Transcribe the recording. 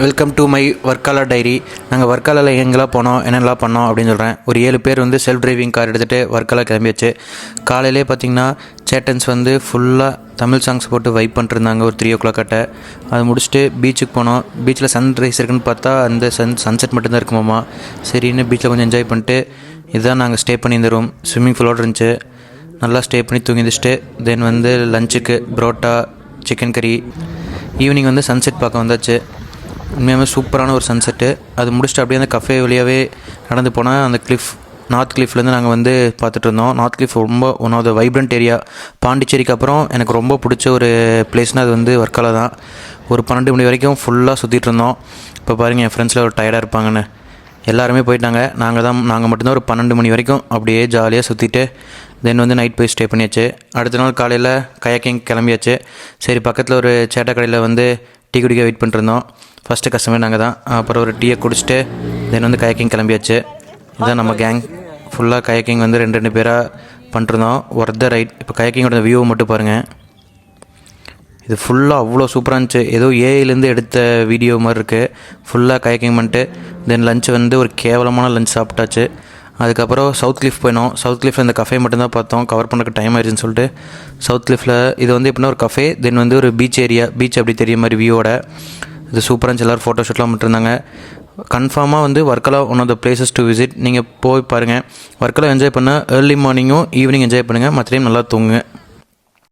Welcome to my Varkala diary. நாங்கள் வர்க்காலாவில் எங்கெல்லாம் போனோம், என்னெல்லாம் பண்ணோம் அப்படின்னு சொல்கிறேன். ஒரு 7 பேர் வந்து செல்ஃப் டிரைவிங் கார் எடுத்துகிட்டு வர்க்காலா கிளம்பியாச்சு. காலையிலே பார்த்திங்கன்னா சேட்டன்ஸ் வந்து ஃபுல்லாக தமிழ் சாங்ஸ் போட்டு வைப் பண்ணிருந்தாங்க ஒரு 3 o'clock கிட்ட. அதை முடிச்சுட்டு பீச்சுக்கு போனோம். பீச்சில் சன்ரைஸ் இருக்குன்னு பார்த்தா அந்த சன்செட் மட்டும்தான் இருக்குமாம்மா. சரின்னு பீச்சில் கொஞ்சம் என்ஜாய் பண்ணிட்டு இதுதான் நாங்கள் ஸ்டே பண்ணியிருந்த ரூம். ஸ்விம்மிங் பூலோடு இருந்துச்சு. நல்லா ஸ்டே பண்ணி தூங்கிட்டு தென் வந்து லஞ்சுக்கு புரோட்டா, சிக்கன் கறி. ஈவினிங் வந்து சன்செட் பார்க்க வந்தாச்சு. உண்மையாகவே சூப்பரான ஒரு சன்செட்டு. அது முடிச்சுட்டு அப்படியே அந்த கஃபே வழியாகவே நடந்து போனால் அந்த நார்த் கிளிஃப்லேருந்து நாங்கள் வந்து பார்த்துட்டு இருந்தோம். நார்த் கிளிஃப் ரொம்ப one of the vibrant area. பாண்டிச்சேரிக்கு அப்புறம் எனக்கு ரொம்ப பிடிச்ச ஒரு பிளேஸ்னால் அது வந்து வர்க்காலா தான். ஒரு 12 மணி வரைக்கும் ஃபுல்லாக சுற்றிட்டு இருந்தோம். இப்போ பாருங்கள், என் ஃப்ரெண்ட்ஸில் ஒரு டயர்டாக இருப்பாங்கன்னு எல்லாருமே போயிட்டாங்க. நாங்கள் மட்டும்தான் ஒரு 12 மணி வரைக்கும் அப்படியே ஜாலியாக சுற்றிட்டு தென் வந்து நைட் போய் ஸ்டே பண்ணியாச்சு. அடுத்த நாள் காலையில் கயாக்கிங் கிளம்பியாச்சு. சரி, பக்கத்தில் ஒரு சேட்டை கடையில் வந்து டீ குடிக்க வெயிட் பண்ணிருந்தோம். ஃபஸ்ட்டு கஸ்டமர் நாங்கள் தான். அப்புறம் ஒரு டீயை குடிச்சிட்டு தென் வந்து கயாக்கிங் கிளம்பியாச்சு. இதுதான் நம்ம கேங். ஃபுல்லாக கயாக்கிங் வந்து 2 பேராக பண்ணிருந்தோம். Worth right. இப்போ கயாக்கிங்கோட வியூவை மட்டும் பாருங்கள். இது ஃபுல்லாக அவ்வளோ சூப்பராக இருந்துச்சு. ஏதோ ஏஐலேருந்து எடுத்த வீடியோ மாதிரி இருக்குது. ஃபுல்லாக கயாக்கிங் பண்ணிட்டு தென் லஞ்ச் வந்து ஒரு கேவலமான லஞ்ச் சாப்பிட்டாச்சு. அதுக்கப்புறம் சவுத் கிளிஃப் போயினோம். சவுத் கிளிஃபில் இந்த கஃபே மட்டும்தான் பார்த்தோம். கவர் பண்ணுறதுக்கு டைம் ஆயிடுச்சுன்னு சொல்லிட்டு சவுத் கிளிஃபில் இது வந்து எப்படின்னா ஒரு கஃபே, தென் வந்து ஒரு பீச் ஏரியா. பீச் அப்படி தெரிய மாதிரி வியூவோட இது சூப்பராக இருந்துச்சு. எல்லோரும் ஃபோட்டோ ஷூட்லாம் பண்ணிட்டுருந்தாங்க. கன்ஃபார்மாக வந்து Varkala one of the places to visit. நீங்கள் போய் பாருங்கள். வர்க்காலா என்ஜாய் பண்ண ஏர்லி மார்னிங்கும் ஈவினிங் என்ஜாய் பண்ணுங்கள். மற்ற டைம் நல்லா தூங்குங்க.